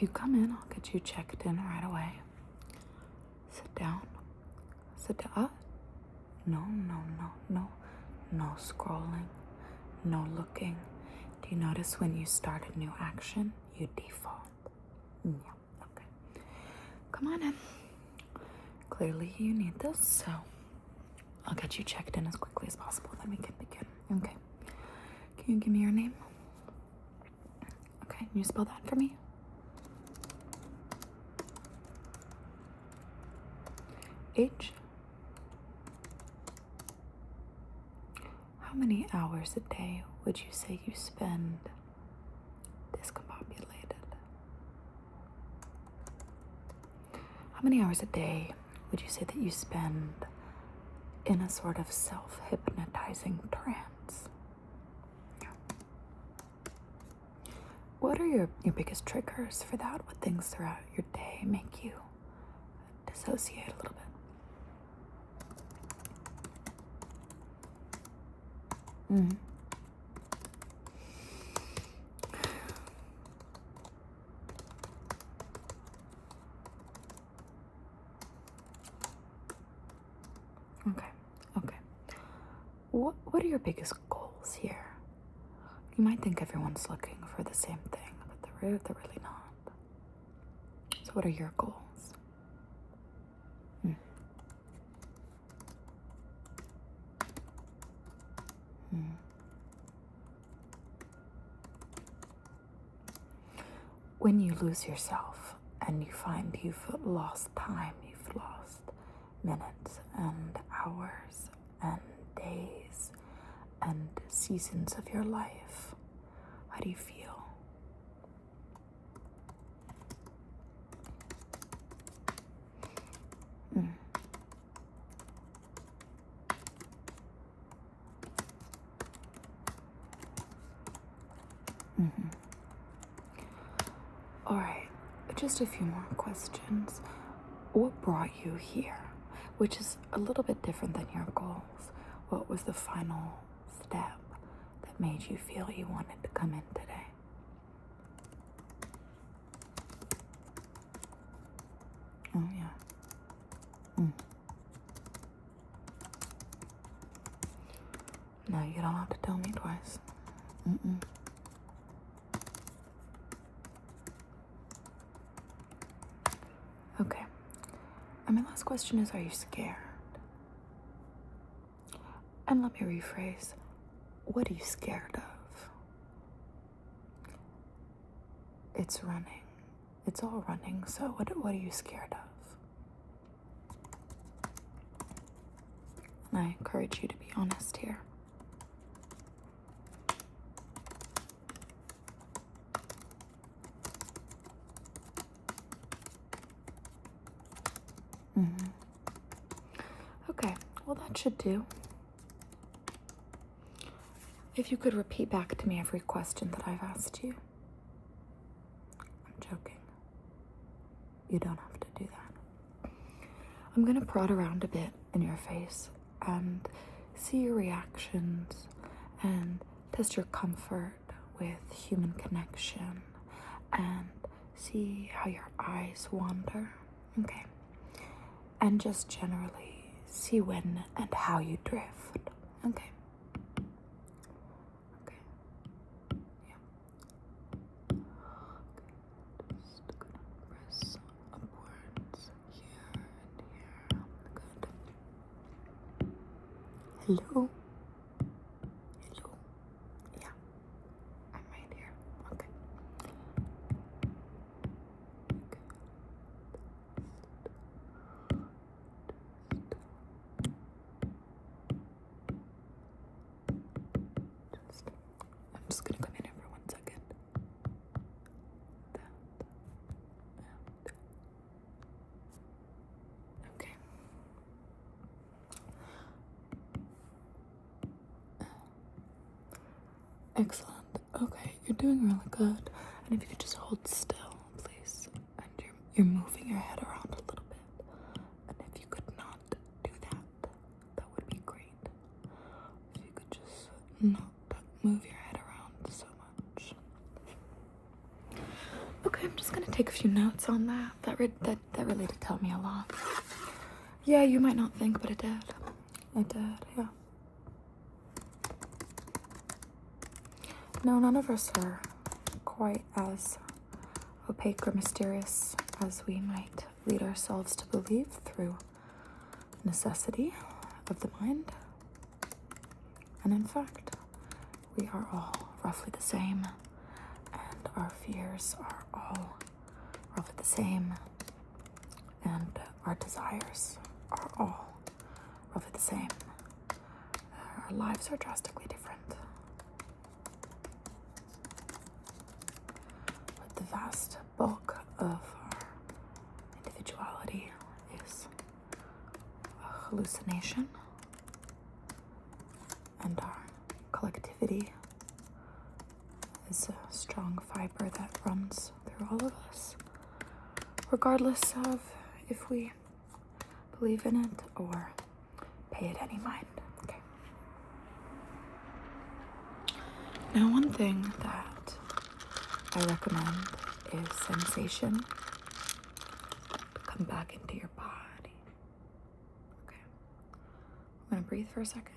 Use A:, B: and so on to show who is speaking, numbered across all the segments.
A: If you come in, I'll get you checked in right away. Sit down. Sit down. No, no, no, no. No scrolling. No looking. Do you notice when you start a new action, you default? Yeah, okay. Come on in. Clearly you need this, so I'll get you checked in as quickly as possible, then we can begin. Okay. Can you give me your name? Okay, can you spell that for me? H. How many hours a day would you say you spend discombobulated? How many hours a day would you say that you spend in a sort of self-hypnotizing trance? What are your biggest triggers for that? What things throughout your day make you dissociate a little bit? Okay. What are your biggest goals here? You might think everyone's looking for the same thing, but they're really not. So what are your goals? When you lose yourself and you find you've lost time, you've lost minutes and hours and days and seasons of your life, how do you feel? All right, just a few more questions. What brought you here? Which is a little bit different than your goals. What was the final step that made you feel you wanted to come in today? Oh, yeah. No, you don't have to tell me twice. Okay. And my last question is, are you scared? And let me rephrase. What are you scared of? It's running. It's all running, so what are you scared of? And I encourage you to be honest here. Okay, well that should do. If you could repeat back to me every question that I've asked you. I'm joking. You don't have to do that. I'm gonna prod around a bit in your face and see your reactions and test your comfort with human connection and see how your eyes wander. Okay. And just generally see when and how you drift. Okay. Okay. Yeah. Okay. Just gonna press upwards here and here. Good. Hello? Hello? Yeah. I'm right here. Okay. I'm just gonna come in here for 1 second. Okay. Excellent. Okay, you're doing really good. And if you could just hold still, please. And you're moving your head around a little bit. And if you could not do that, that would be great. If you could just not move your head around so much. Okay, I'm just gonna take take a few notes on that. That really did tell me a lot. Yeah, you might not think, but it did. It did, yeah. No, none of us are quite as opaque or mysterious as we might lead ourselves to believe through necessity of the mind. And in fact, we are all roughly the same, and our fears are all roughly the same, and our desires are all roughly the same. Our lives are drastically different, but the vast bulk of our individuality is a hallucination, and our collectivity is a strong fiber that runs through all of us, regardless of if we believe in it or pay it any mind. Okay. Now, one thing that I recommend is sensation to come back into your body. Okay. I'm gonna breathe for a second.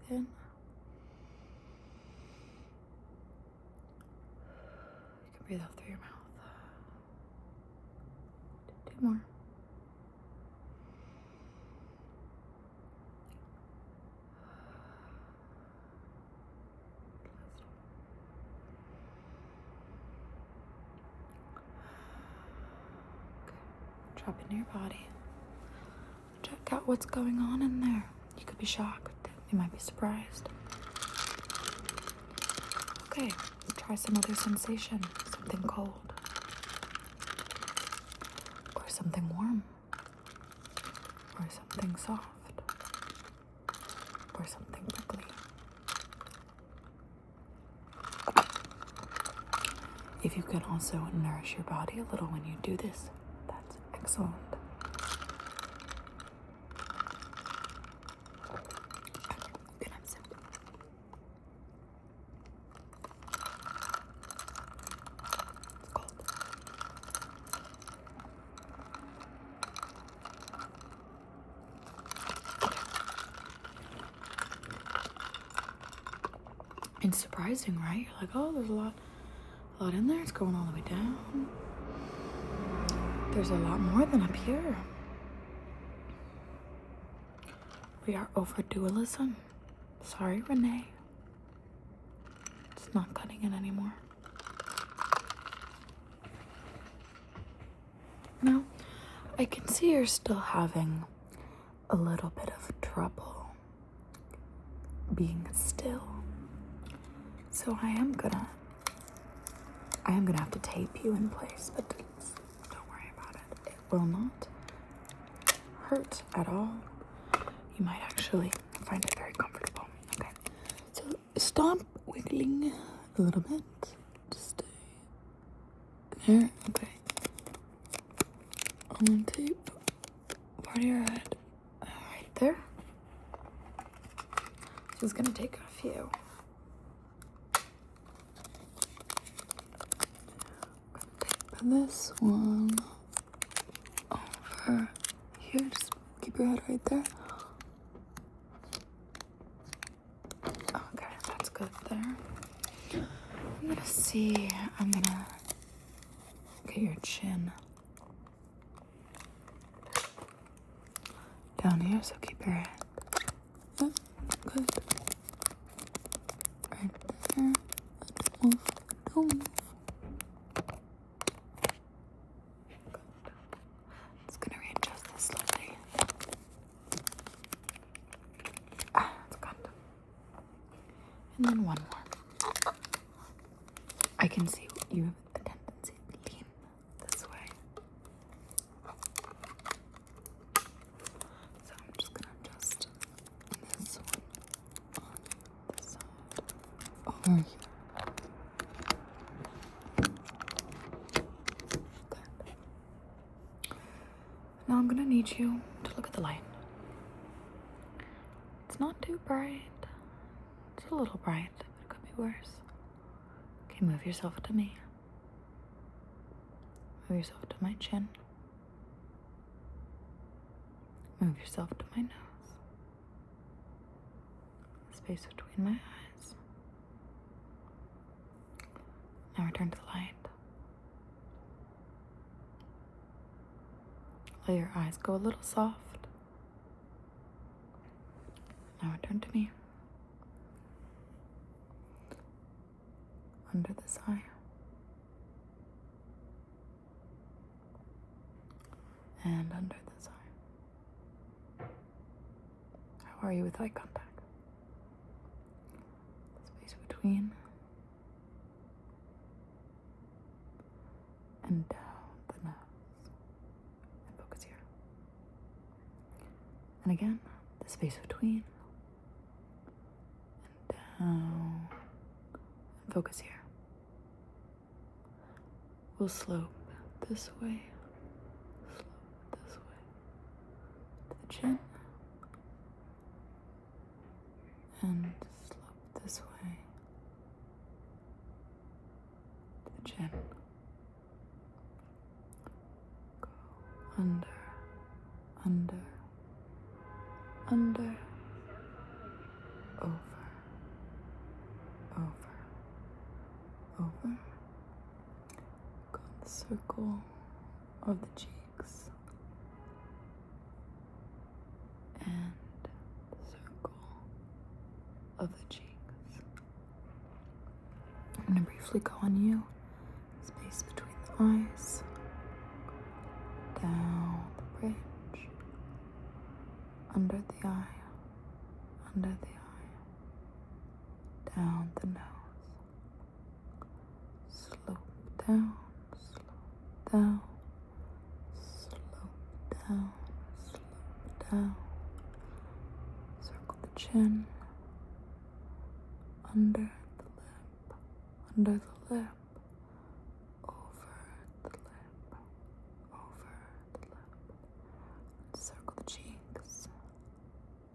A: Breathe in. You can breathe out through your mouth. Two more. Drop into your body. Check out what's going on in there. You could be shocked. You might be surprised. Okay, try some other sensation. Something cold. Or something warm. Or something soft. Or something prickly. If you can also nourish your body a little when you do this, that's excellent. Good, I'm sick. It's cold. It's surprising, right? You're like, oh, there's a lot in there. It's going all the way down. There's a lot more than up here. We are over dualism. Sorry, Renee. It's not cutting it anymore. Now, I can see you're still having a little bit of trouble being still. So I am gonna have to tape you in place, but don't worry about it. It will not hurt at all. You might actually find it very comfortable. Okay. So stop wiggling a little bit. Just stay there. Okay. I'm gonna tape part of your head right there. This is gonna take a few. This one over here. Just keep your head right there. Okay, that's good there. I'm gonna get your chin down here, so keep your head. Yep, good. Right there. Don't move. And then one more. I can see you have a tendency to lean this way. So I'm just going to adjust this one on this side over here. Good. Now I'm going to need you to look at the light. It's not too bright. It's a little bright, but it could be worse. Okay, move yourself to me. Move yourself to my chin. Move yourself to my nose. Space between my eyes. Now return to the light. Let your eyes go a little soft. Now return to me. Under this eye. And under this eye. How are you with eye contact? Space between. And down the nose. And focus here. And again, the space between. And down. And focus here. We'll slope this way. Slope this way. To the chin. And slope this way. To the chin. Under, under, over, go in the circle of the cheeks, and circle of the cheeks. I'm going to briefly go on you, space between the eyes, down the bridge, under the eye, down the nose, slope down, slope down, circle the chin, under the lip, over the lip, circle the cheeks,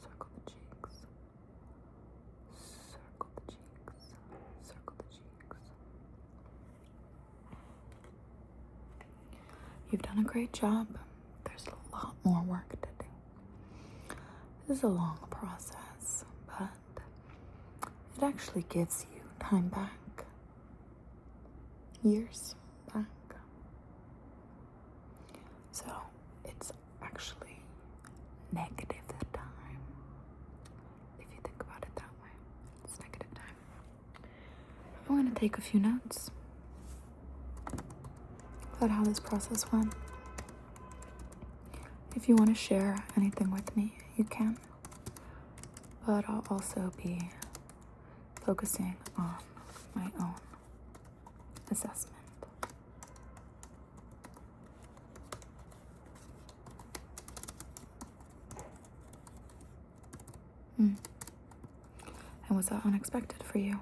A: circle the cheeks. You've done a great job. There's a lot more work to do. This is a long process, but it actually gives you time back. Years back. So it's actually negative time. If you think about it that way, it's negative time. I'm going to take a few notes about how this process went. If you want to share anything with me, you can. But I'll also be focusing on my own assessment. And was that unexpected for you?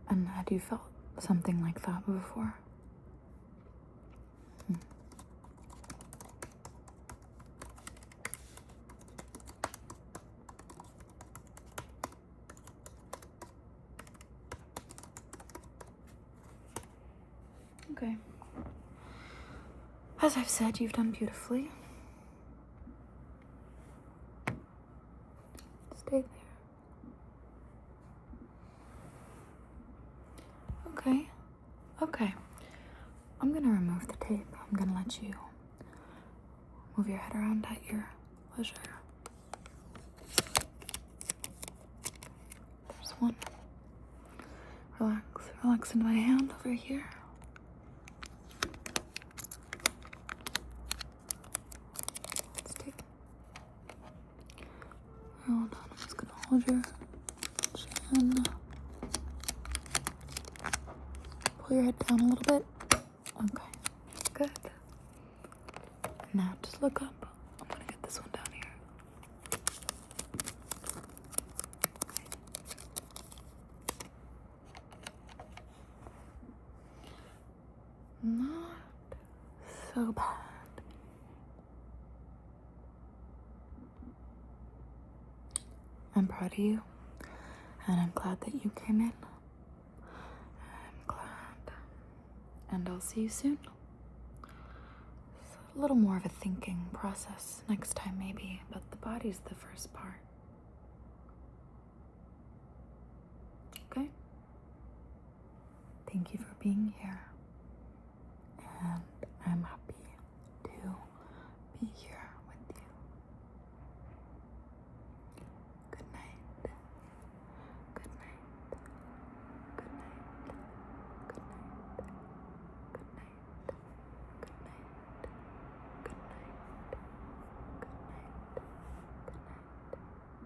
A: And had you felt something like that before? Okay. As I've said, you've done beautifully. Stay there. Okay. I'm gonna remove the tape. I'm gonna let you move your head around at your leisure. There's one. Relax into my hand over here. Let's take. Hold on, I'm just gonna hold your chin. Pull your head down a little bit. Okay, good. Now just look up. I'm gonna get this one down here. Not so bad. I'm proud of you, and I'm glad that you came in. I'm glad. And I'll see you soon. It's a little more of a thinking process next time, maybe, but the body's the first part. Okay? Thank you for being here. And I'm happy to be here.